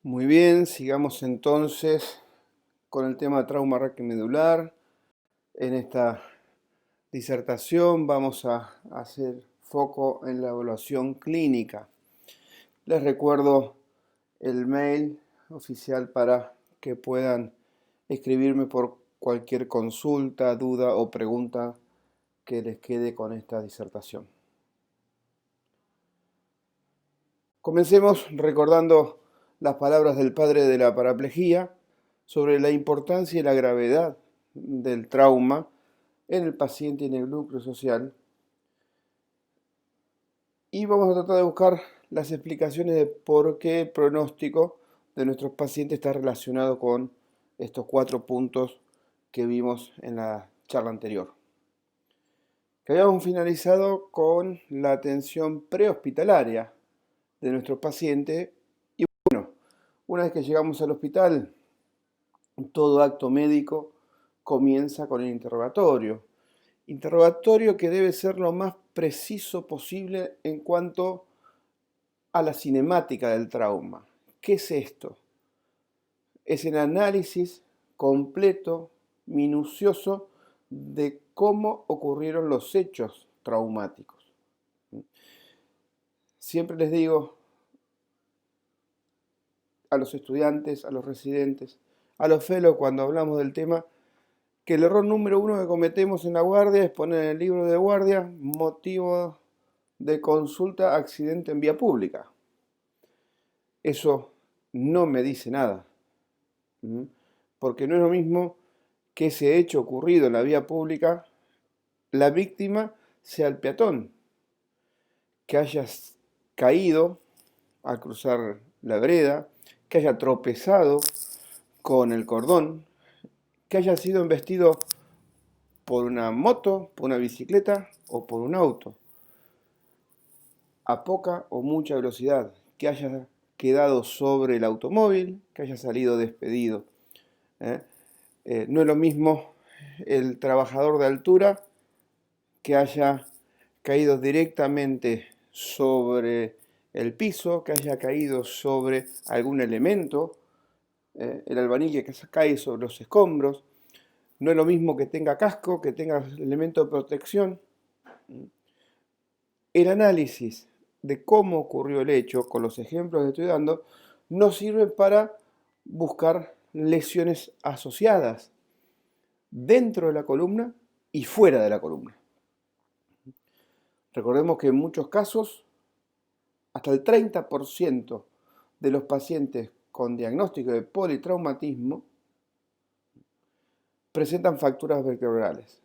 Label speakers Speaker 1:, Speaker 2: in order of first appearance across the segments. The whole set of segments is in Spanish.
Speaker 1: Muy bien, sigamos entonces con el tema de trauma raquimedular. En esta disertación vamos a hacer foco en la evaluación clínica. Les recuerdo el mail oficial para que puedan escribirme por cualquier consulta, duda o pregunta que les quede con esta disertación. Comencemos recordando las palabras del padre de la paraplegia sobre la importancia y la gravedad del trauma en el paciente y en el núcleo social. Y vamos a tratar de buscar las explicaciones de por qué el pronóstico de nuestros pacientes está relacionado con estos 4 puntos que vimos en la charla anterior. Que habíamos finalizado con la atención prehospitalaria de nuestros pacientes. Y bueno, una vez que llegamos al hospital, todo acto médico comienza con el interrogatorio. Interrogatorio que debe ser lo más preciso posible en cuanto a la cinemática del trauma. ¿Qué es esto? Es el análisis completo, minucioso, de cómo ocurrieron los hechos traumáticos. Siempre les digo a los estudiantes, a los residentes, a los fellows cuando hablamos del tema, que el error número 1 que cometemos en la guardia es poner en el libro de guardia motivo de consulta accidente en vía pública. Eso no me dice nada, porque no es lo mismo que ese hecho ocurrido en la vía pública, la víctima sea el peatón, que haya caído al cruzar la vereda, que haya tropezado con el cordón, que haya sido embestido por una moto, por una bicicleta o por un auto, a poca o mucha velocidad, que haya quedado sobre el automóvil, que haya salido despedido. No es lo mismo el trabajador de altura que haya caído directamente sobre el piso, que haya caído sobre algún elemento, el albañil que cae sobre los escombros. No es lo mismo que tenga casco, que tenga elemento de protección. El análisis de cómo ocurrió el hecho, con los ejemplos que estoy dando, nos sirve para buscar lesiones asociadas dentro de la columna y fuera de la columna. Recordemos que en muchos casos, hasta el 30% de los pacientes con diagnóstico de politraumatismo presentan fracturas vertebrales.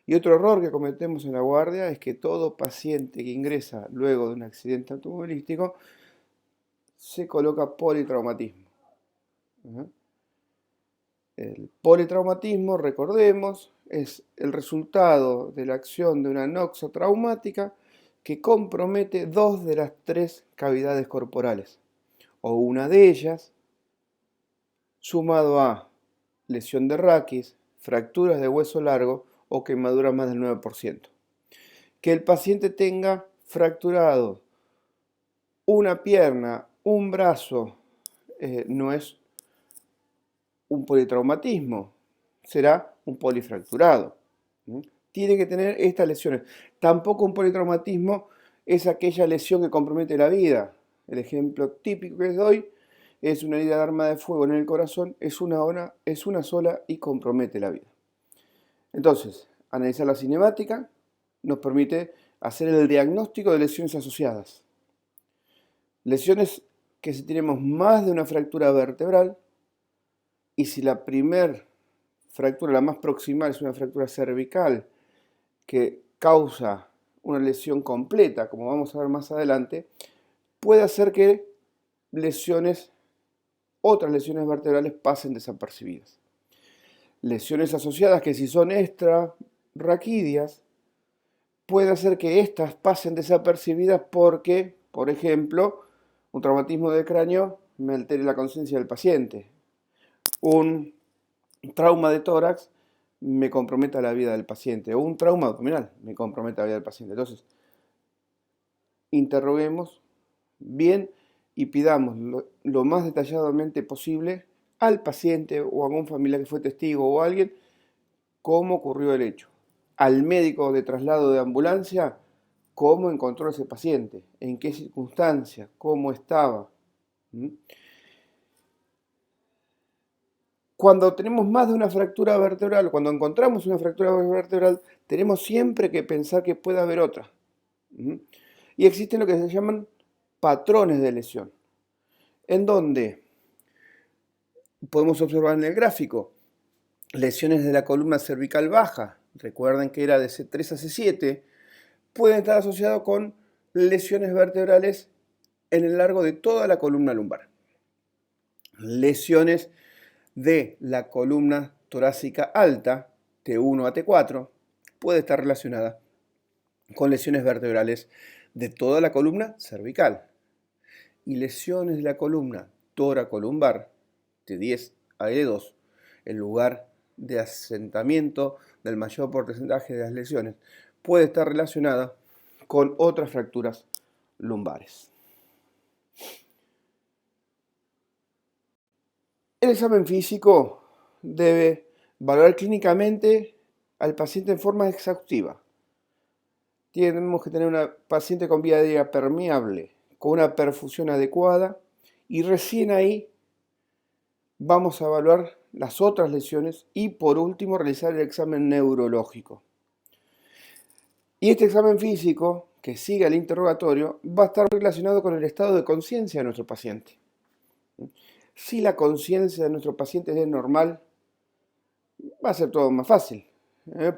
Speaker 1: Y otro error que cometemos en la guardia es que todo paciente que ingresa luego de un accidente automovilístico se coloca politraumatismo. El politraumatismo, recordemos, es el resultado de la acción de una noxotraumática que compromete 2 de las 3 cavidades corporales, o una de ellas, sumado a lesión de raquis, fracturas de hueso largo o quemaduras más del 9%. Que el paciente tenga fracturado una pierna, un brazo, no es un politraumatismo, será un polifracturado. Tiene que tener estas lesiones. Tampoco un politraumatismo es aquella lesión que compromete la vida. El ejemplo típico que les doy es una herida de arma de fuego en el corazón, es una sola y compromete la vida. Entonces, analizar la cinemática nos permite hacer el diagnóstico de lesiones asociadas. Lesiones que si tenemos más de una fractura vertebral, y si la primer fractura, la más proximal, es una fractura cervical que causa una lesión completa, como vamos a ver más adelante, puede hacer que otras lesiones vertebrales pasen desapercibidas. Lesiones asociadas que si son extrarraquídeas, puede hacer que estas pasen desapercibidas porque, por ejemplo, un traumatismo de cráneo me altere la conciencia del paciente. Un trauma de tórax me comprometa la vida del paciente, o un trauma abdominal me compromete la vida del paciente. Entonces, interroguemos bien y pidamos lo más detalladamente posible al paciente o a algún familiar que fue testigo o a alguien cómo ocurrió el hecho. Al médico de traslado de ambulancia, cómo encontró a ese paciente, en qué circunstancias, cómo estaba. Cuando tenemos más de una fractura vertebral, cuando encontramos una fractura vertebral, tenemos siempre que pensar que puede haber otra. Y existen lo que se llaman patrones de lesión, en donde podemos observar en el gráfico lesiones de la columna cervical baja, recuerden que era de C3 a C7, pueden estar asociados con lesiones vertebrales en el largo de toda la columna lumbar. Lesiones de la columna torácica alta, T1 a T4, puede estar relacionada con lesiones vertebrales de toda la columna cervical. Y lesiones de la columna toracolumbar, T10 a E2, el lugar de asentamiento del mayor porcentaje de las lesiones, puede estar relacionada con otras fracturas lumbares. El examen físico debe valorar clínicamente al paciente en forma exhaustiva. Tenemos que tener una paciente con vía aérea permeable, con una perfusión adecuada, y recién ahí vamos a evaluar las otras lesiones y por último realizar el examen neurológico. Y este examen físico, que sigue el interrogatorio, va a estar relacionado con el estado de conciencia de nuestro paciente. Si la conciencia de nuestro paciente es normal, va a ser todo más fácil,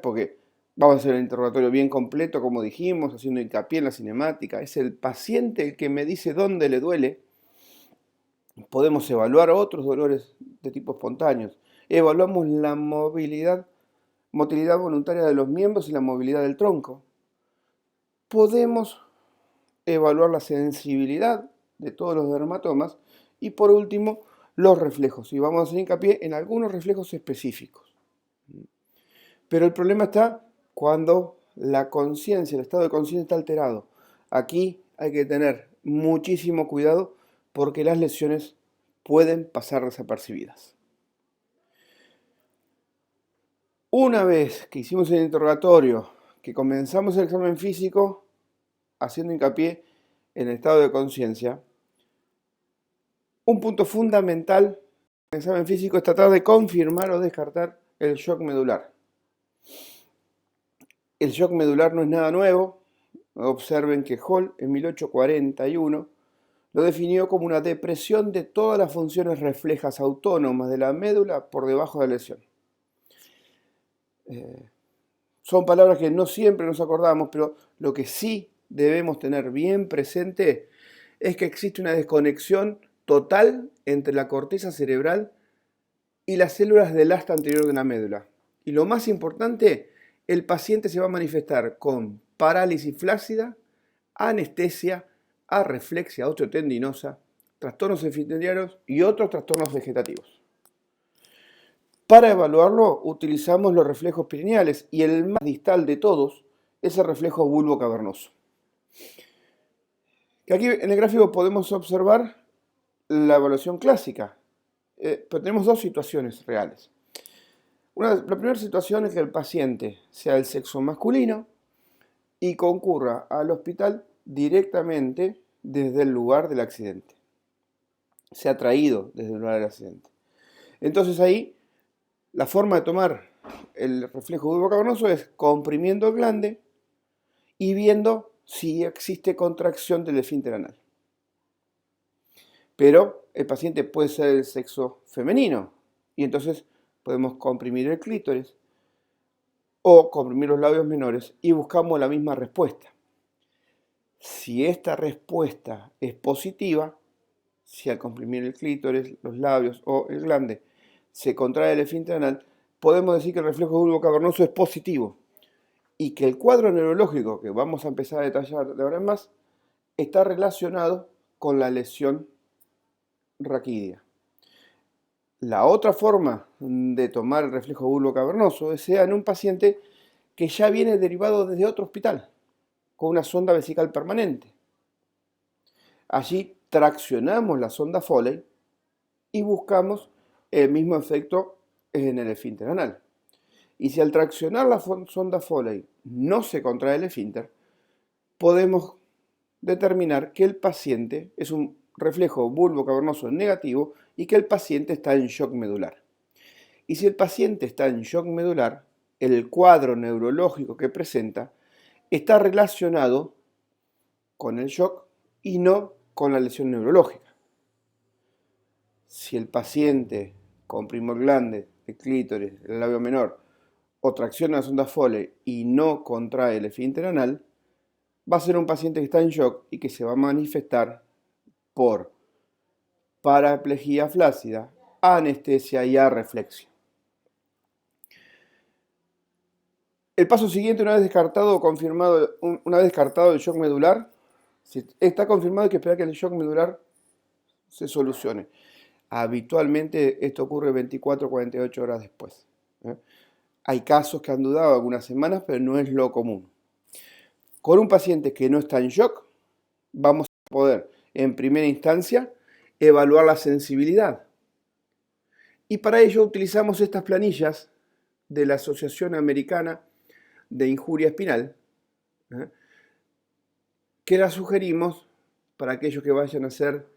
Speaker 1: porque vamos a hacer el interrogatorio bien completo, como dijimos, haciendo hincapié en la cinemática. Es el paciente el que me dice dónde le duele. Podemos evaluar otros dolores de tipo espontáneos. Evaluamos la motilidad voluntaria de los miembros y la movilidad del tronco. Podemos evaluar la sensibilidad de todos los dermatomas y por último los reflejos. Y vamos a hacer hincapié en algunos reflejos específicos. Pero el problema está cuando la conciencia, el estado de conciencia está alterado. Aquí hay que tener muchísimo cuidado porque las lesiones pueden pasar desapercibidas. Una vez que hicimos el interrogatorio, que comenzamos el examen físico, haciendo hincapié en el estado de conciencia, un punto fundamental en el examen físico es tratar de confirmar o descartar el shock medular. El shock medular no es nada nuevo. Observen que Hall en 1841 lo definió como una depresión de todas las funciones reflejas autónomas de la médula por debajo de la lesión. Son palabras que no siempre nos acordamos, pero lo que sí debemos tener bien presente es que existe una desconexión total entre la corteza cerebral y las células del asta anterior de la médula. Y lo más importante, el paciente se va a manifestar con parálisis flácida, anestesia, arreflexia osteotendinosa, trastornos esfinterianos y otros trastornos vegetativos. Para evaluarlo utilizamos los reflejos perineales y el más distal de todos es el reflejo bulbo-cavernoso. Aquí en el gráfico podemos observar la evaluación clásica, pero tenemos dos situaciones reales. La primera situación es que el paciente sea del sexo masculino y concurra al hospital directamente desde el lugar del accidente. Sea traído desde el lugar del accidente. Entonces ahí la forma de tomar el reflejo bulbo-cavernoso es comprimiendo el glande y viendo si existe contracción del esfínter anal. Pero el paciente puede ser del sexo femenino y entonces podemos comprimir el clítoris o comprimir los labios menores y buscamos la misma respuesta. Si esta respuesta es positiva, si al comprimir el clítoris, los labios o el glande se contrae el esfínter anal, podemos decir que el reflejo bulbo-cavernoso es positivo y que el cuadro neurológico que vamos a empezar a detallar de ahora en más está relacionado con la lesión raquídea. La otra forma de tomar el reflejo bulbo-cavernoso sea en un paciente que ya viene derivado desde otro hospital, con una sonda vesical permanente. Allí traccionamos la sonda Foley y buscamos el mismo efecto en el esfínter anal. Y si al traccionar la sonda Foley no se contrae el esfínter, podemos determinar que el paciente es un reflejo bulbo-cavernoso negativo y que el paciente está en shock medular. Y si el paciente está en shock medular, el cuadro neurológico que presenta está relacionado con el shock y no con la lesión neurológica. Si el paciente con primor glande, el clítoris, el labio menor, o tracciona la sonda Foley y no contrae el esfínter anal, va a ser un paciente que está en shock y que se va a manifestar por paraplejía flácida, anestesia y arreflexia. El paso siguiente, una vez descartado o confirmado, una vez descartado el shock medular, si está confirmado, hay que esperar que el shock medular se solucione. Habitualmente esto ocurre 24 o 48 horas después. Hay casos que han dudado algunas semanas, pero no es lo común. Con un paciente que no está en shock, vamos a poder, en primera instancia, evaluar la sensibilidad. Y para ello utilizamos estas planillas de la Asociación Americana de Injuria Espinal, que las sugerimos para aquellos que vayan a hacer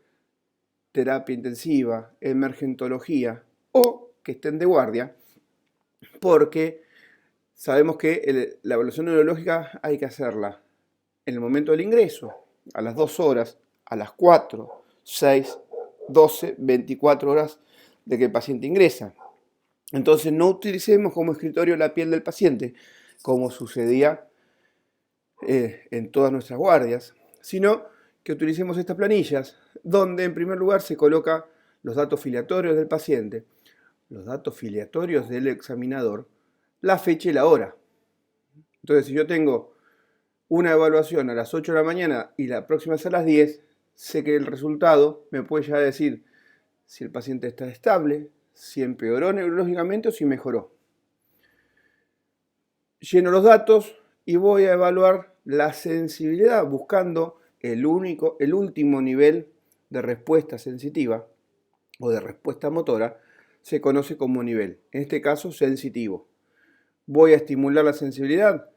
Speaker 1: terapia intensiva, emergentología o que estén de guardia, porque sabemos que la evaluación neurológica hay que hacerla en el momento del ingreso, a las 2 horas, a las 4, 6, 12, 24 horas de que el paciente ingresa. Entonces no utilicemos como escritorio la piel del paciente, como sucedía en todas nuestras guardias, sino que utilicemos estas planillas, donde en primer lugar se coloca los datos filiatorios del paciente, los datos filiatorios del examinador, la fecha y la hora. Entonces, si yo tengo una evaluación a las 8 de la mañana y la próxima es a las 10, sé que el resultado me puede llegar a decir si el paciente está estable, si empeoró neurológicamente o si mejoró. Lleno los datos y voy a evaluar la sensibilidad buscando el último nivel de respuesta sensitiva o de respuesta motora, se conoce como nivel, en este caso sensitivo. Voy a estimular la sensibilidad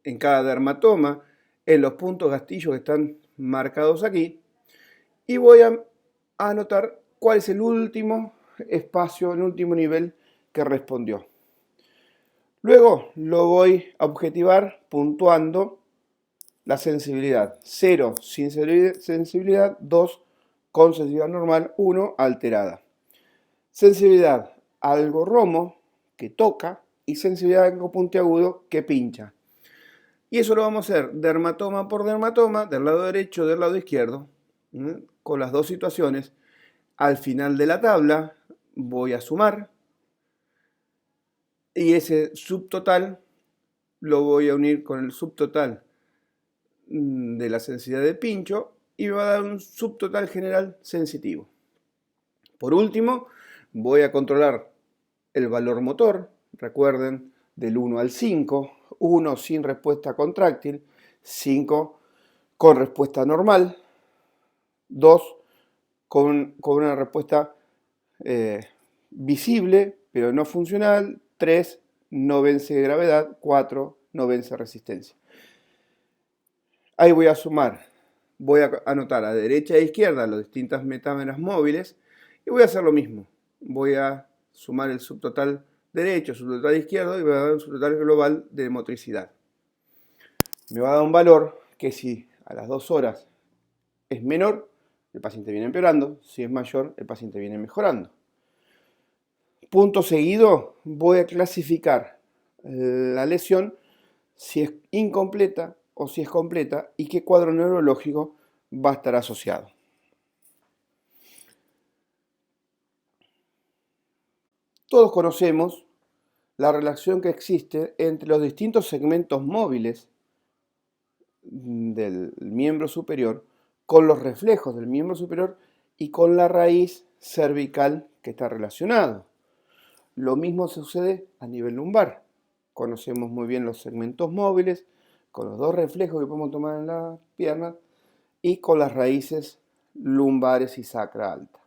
Speaker 1: en cada dermatoma, en los puntos gastillos que están marcados aquí, y voy a anotar cuál es el último espacio, el último nivel que respondió. Luego lo voy a objetivar puntuando la sensibilidad. 0 sin sensibilidad, 2 con sensibilidad normal, 1 alterada. Sensibilidad algo romo, que toca, y sensibilidad algo puntiagudo, que pincha. Y eso lo vamos a hacer dermatoma por dermatoma, del lado derecho, del lado izquierdo, con las dos situaciones. Al final de la tabla voy a sumar y ese subtotal lo voy a unir con el subtotal de la sensibilidad de pincho y me va a dar un subtotal general sensitivo. Por último, voy a controlar el valor motor, recuerden, del 1 al 5, 1 sin respuesta contráctil, 5 con respuesta normal, 2 con una respuesta visible pero no funcional, 3 no vence gravedad, 4 no vence resistencia. Ahí voy a sumar, voy a anotar a derecha e izquierda las distintas metámeras móviles y voy a hacer lo mismo. Voy a sumar el subtotal derecho, subtotal izquierdo y voy a dar un subtotal global de motricidad. Me va a dar un valor que si a las 2 horas es menor, el paciente viene empeorando, si es mayor, el paciente viene mejorando. Punto seguido, voy a clasificar la lesión si es incompleta o si es completa y qué cuadro neurológico va a estar asociado. Todos conocemos la relación que existe entre los distintos segmentos móviles del miembro superior con los reflejos del miembro superior y con la raíz cervical que está relacionado. Lo mismo sucede a nivel lumbar. Conocemos muy bien los segmentos móviles con los dos reflejos que podemos tomar en las piernas y con las raíces lumbares y sacra alta.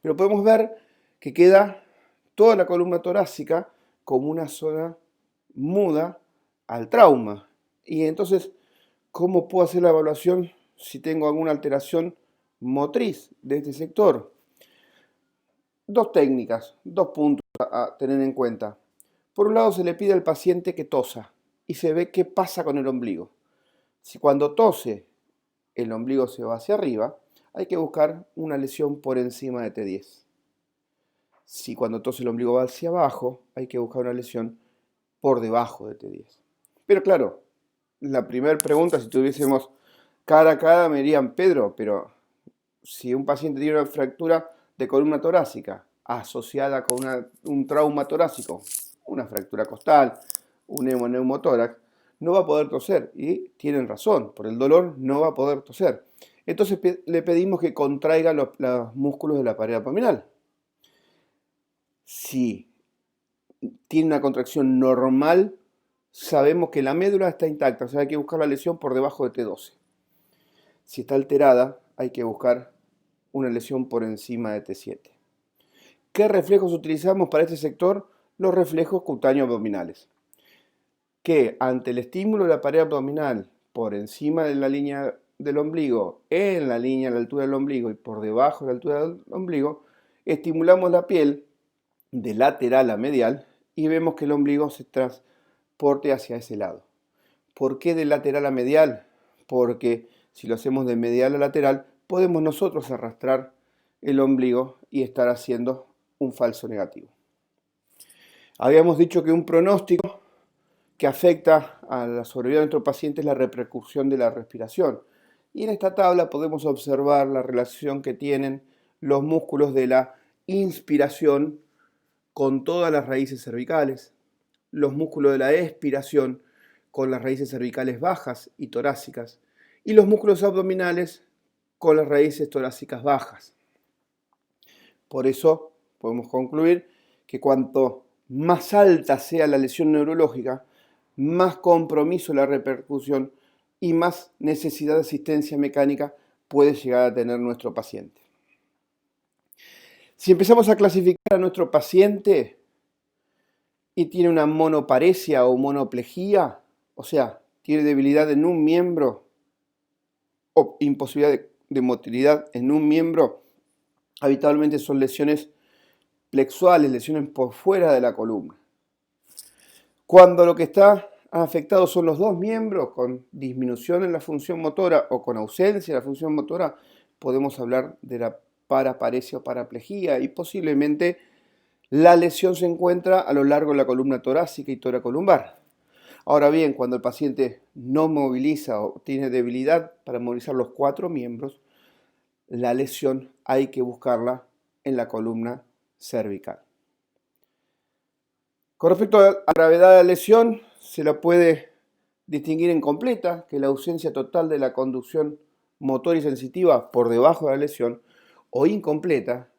Speaker 1: Pero podemos ver que queda toda la columna torácica como una zona muda al trauma. Y entonces, ¿cómo puedo hacer la evaluación si tengo alguna alteración motriz de este sector? Dos técnicas, dos puntos a tener en cuenta. Por un lado, se le pide al paciente que tosa y se ve qué pasa con el ombligo. Si cuando tose el ombligo se va hacia arriba, hay que buscar una lesión por encima de T10. Si cuando tose el ombligo va hacia abajo, hay que buscar una lesión por debajo de T10. Pero claro, la primera pregunta, si tuviésemos cara a cara, me dirían, Pedro, pero si un paciente tiene una fractura de columna torácica asociada con un trauma torácico, una fractura costal, un hemoneumotórax, no va a poder toser. Y tienen razón, por el dolor no va a poder toser. Entonces le pedimos que contraiga los músculos de la pared abdominal. Si tiene una contracción normal, sabemos que la médula está intacta, o sea, hay que buscar la lesión por debajo de T12. Si está alterada, hay que buscar una lesión por encima de T7. ¿Qué reflejos utilizamos para este sector? Los reflejos cutáneos abdominales, que ante el estímulo de la pared abdominal por encima de la línea del ombligo, en la línea a la altura del ombligo y por debajo de la altura del ombligo, estimulamos la piel de lateral a medial y vemos que el ombligo se transporte hacia ese lado. ¿Por qué de lateral a medial? Porque si lo hacemos de medial a lateral, podemos nosotros arrastrar el ombligo y estar haciendo un falso negativo. Habíamos dicho que un pronóstico que afecta a la sobrevida de nuestro paciente es la repercusión de la respiración. Y en esta tabla podemos observar la relación que tienen los músculos de la inspiración con todas las raíces cervicales, los músculos de la expiración con las raíces cervicales bajas y torácicas, y los músculos abdominales con las raíces torácicas bajas. Por eso podemos concluir que cuanto más alta sea la lesión neurológica, más compromiso la repercusión y más necesidad de asistencia mecánica puede llegar a tener nuestro paciente. Si empezamos a clasificar a nuestro paciente y tiene una monoparesia o monoplegia, o sea, tiene debilidad en un miembro o imposibilidad de motilidad en un miembro, habitualmente son lesiones plexuales, lesiones por fuera de la columna. Cuando lo que está afectado son los dos miembros, con disminución en la función motora o con ausencia de la función motora, podemos hablar de la paraparesia o paraplegia y posiblemente la lesión se encuentra a lo largo de la columna torácica y toracolumbar. Ahora bien, cuando el paciente no moviliza o tiene debilidad para movilizar los cuatro miembros, la lesión hay que buscarla en la columna cervical. Con respecto a la gravedad de la lesión, se la puede distinguir en completa, que es la ausencia total de la conducción motora y sensitiva por debajo de la lesión, o incompleta,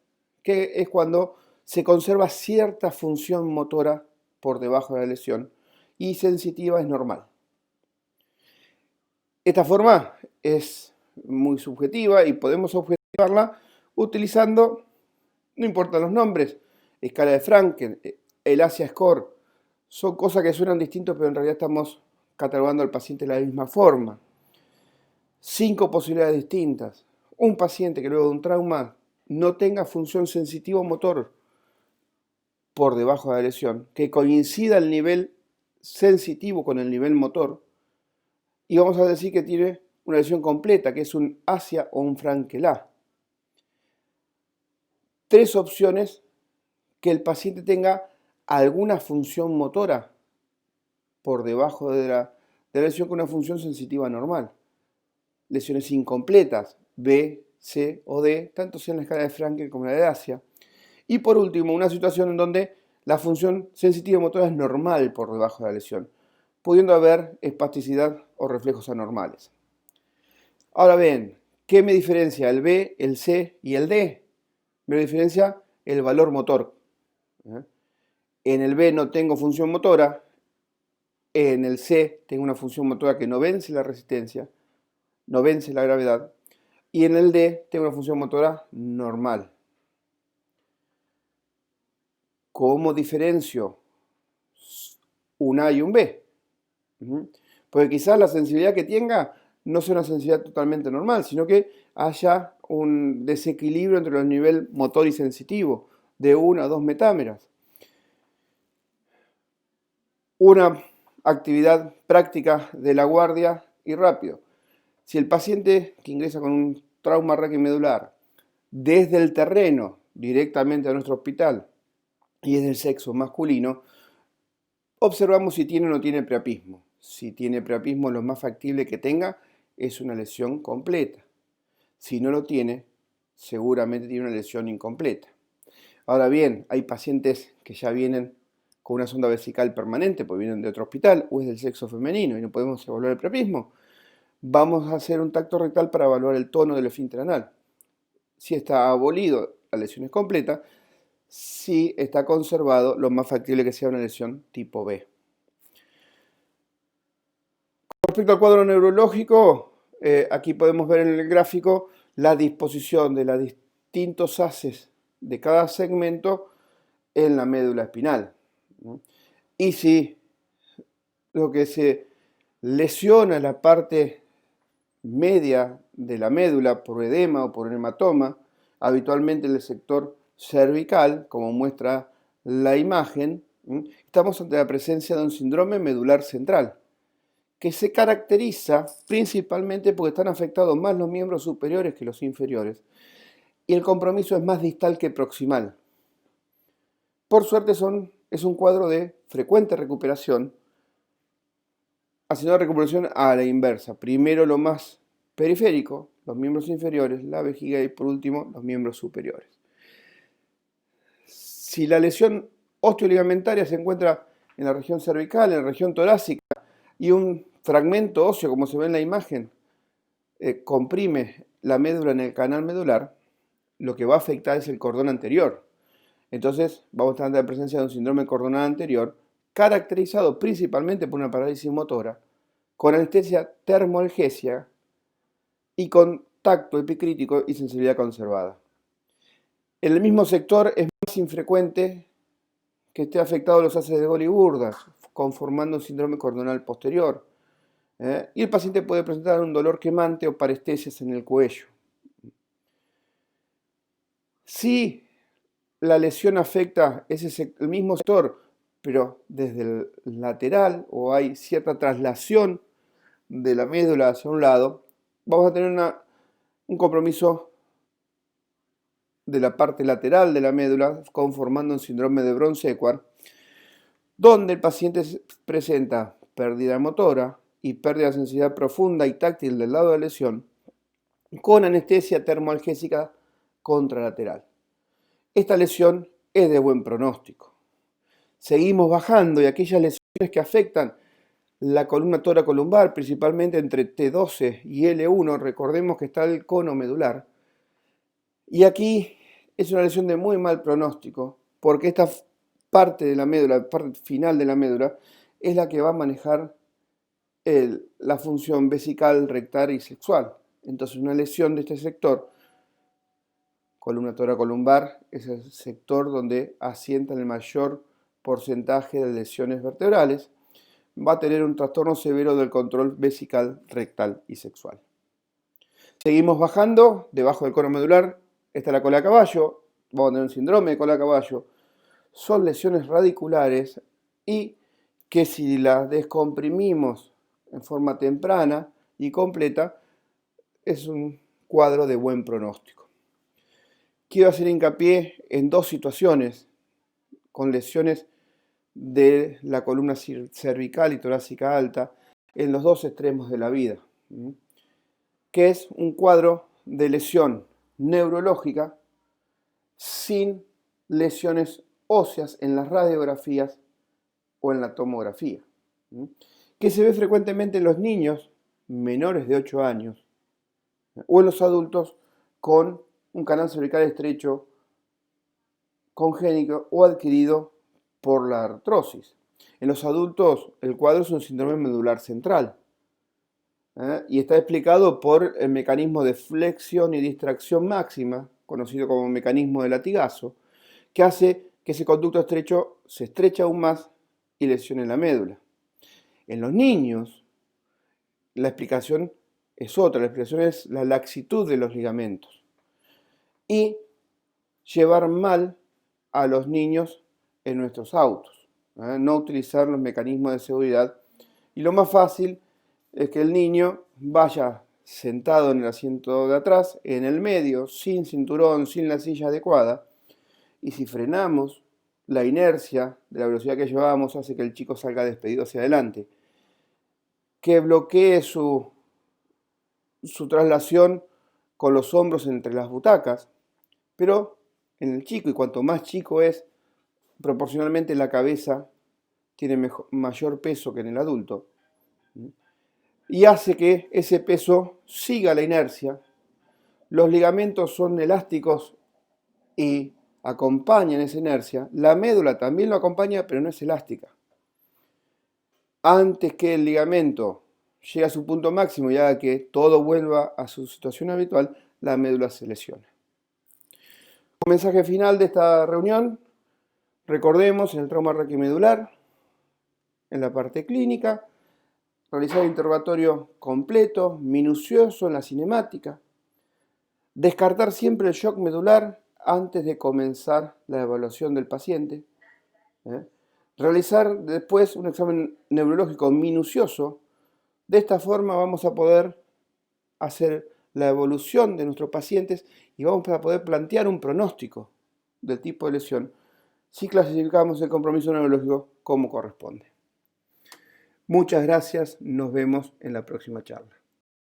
Speaker 1: que es cuando se conserva cierta función motora por debajo de la lesión y sensitiva es normal. Esta forma es muy subjetiva y podemos objetivarla utilizando, no importan los nombres, escala de Franken, el ASIA Score, son cosas que suenan distintos, pero en realidad estamos catalogando al paciente de la misma forma. 5 posibilidades distintas. Un paciente que luego de un trauma no tenga función sensitiva o motor por debajo de la lesión, que coincida el nivel sensitivo con el nivel motor, y vamos a decir que tiene una lesión completa, que es un ASIA o un Frankel-A. 3 opciones: que el paciente tenga alguna función motora por debajo de la lesión con una función sensitiva normal. Lesiones incompletas, B, C o D, tanto sea en la escala de Frankel como en la de ASIA. Y por último, una situación en donde la función sensitiva motora es normal por debajo de la lesión, pudiendo haber espasticidad o reflejos anormales. Ahora bien, ¿qué me diferencia el B, el C y el D? Me diferencia el valor motor. En el B no tengo función motora, en el C tengo una función motora que no vence la resistencia, no vence la gravedad, y en el D tengo una función motora normal. ¿Cómo diferencio un A y un B? Porque quizás la sensibilidad que tenga no sea una sensibilidad totalmente normal, sino que haya un desequilibrio entre los niveles motor y sensitivo de 1 a 2 metámeras. Una actividad práctica de la guardia y rápido. Si el paciente que ingresa con un trauma raquimedular desde el terreno directamente a nuestro hospital y es del sexo masculino, observamos si tiene o no tiene priapismo. Si tiene priapismo, lo más factible que tenga es una lesión completa. Si no lo tiene, seguramente tiene una lesión incompleta. Ahora bien, hay pacientes que ya vienen con una sonda vesical permanente, porque vienen de otro hospital, o es del sexo femenino y no podemos evaluar el priapismo. Vamos a hacer un tacto rectal para evaluar el tono del esfínter anal. Si está abolido, la lesión es completa. Si está conservado, lo más factible que sea una lesión tipo B. Respecto al cuadro neurológico, aquí podemos ver en el gráfico la disposición de los distintos haces de cada segmento en la médula espinal. Y si lo que se lesiona la parte media de la médula por edema o por hematoma, habitualmente en el sector cervical, como muestra la imagen, estamos ante la presencia de un síndrome medular central, que se caracteriza principalmente porque están afectados más los miembros superiores que los inferiores, y el compromiso es más distal que proximal. Por suerte es un cuadro de frecuente recuperación, haciendo recuperación a la inversa. Primero lo más periférico, los miembros inferiores, la vejiga y por último los miembros superiores. Si la lesión osteoligamentaria se encuentra en la región cervical, en la región torácica, y un fragmento óseo, como se ve en la imagen, comprime la médula en el canal medular, lo que va a afectar es el cordón anterior. Entonces vamos a estar ante la presencia de un síndrome cordonal anterior, caracterizado principalmente por una parálisis motora, con anestesia termoalgesia y con tacto epicrítico y sensibilidad conservada. En el mismo sector es más infrecuente que esté afectado los haces de Golgi-Burdas, conformando un síndrome cordonal posterior. Y el paciente puede presentar un dolor quemante o parestesias en el cuello. Si la lesión afecta el mismo sector, pero desde el lateral o hay cierta traslación de la médula hacia un lado, vamos a tener un compromiso de la parte lateral de la médula, conformando un síndrome de Brown-Séquard, donde el paciente presenta pérdida motora y pérdida de sensibilidad profunda y táctil del lado de la lesión, con anestesia termoalgésica contralateral. Esta lesión es de buen pronóstico. Seguimos bajando y aquellas lesiones que afectan la columna toracolumbar, principalmente entre T12 y L1, recordemos que está el cono medular. Y aquí es una lesión de muy mal pronóstico, porque esta parte de la médula, la parte final de la médula, es la que va a manejar la función vesical, rectal y sexual. Entonces una lesión de este sector, columna toracolumbar, es el sector donde asientan el mayor porcentaje de lesiones vertebrales, va a tener un trastorno severo del control vesical, rectal y sexual. Seguimos bajando, debajo del cono medular está la cola de caballo, vamos a tener un síndrome de cola de caballo. Son lesiones radiculares y que si las descomprimimos en forma temprana y completa, es un cuadro de buen pronóstico. Quiero hacer hincapié en dos situaciones con lesiones de la columna cervical y torácica alta en los dos extremos de la vida, que es un cuadro de lesión neurológica sin lesiones óseas en las radiografías o en la tomografía, que se ve frecuentemente en los niños menores de 8 años o en los adultos con un canal cervical estrecho congénito o adquirido por la artrosis. En los adultos el cuadro es un síndrome medular central. Y está explicado por el mecanismo de flexión y distracción máxima, conocido como mecanismo de latigazo, que hace que ese conducto estrecho se estreche aún más y lesione la médula. En los niños, la explicación es otra, la explicación es la laxitud de los ligamentos y llevar mal a los niños en nuestros autos, no utilizar los mecanismos de seguridad. Y lo más fácil es que el niño vaya sentado en el asiento de atrás, en el medio, sin cinturón, sin la silla adecuada, y si frenamos, la inercia de la velocidad que llevamos hace que el chico salga despedido hacia adelante, que bloquee su traslación con los hombros entre las butacas, pero en el chico, y cuanto más chico es, proporcionalmente la cabeza tiene mayor peso que en el adulto, y hace que ese peso siga la inercia. Los ligamentos son elásticos y acompañan esa inercia. La médula también lo acompaña, pero no es elástica. Antes que el ligamento llegue a su punto máximo y haga que todo vuelva a su situación habitual, la médula se lesiona. Como mensaje final de esta reunión, recordemos el trauma raquimedular en la parte clínica, realizar el interrogatorio completo, minucioso en la cinemática, descartar siempre el shock medular antes de comenzar la evaluación del paciente, realizar después un examen neurológico minucioso. De esta forma vamos a poder hacer la evolución de nuestros pacientes y vamos a poder plantear un pronóstico del tipo de lesión si clasificamos el compromiso neurológico como corresponde. Muchas gracias, nos vemos en la próxima charla.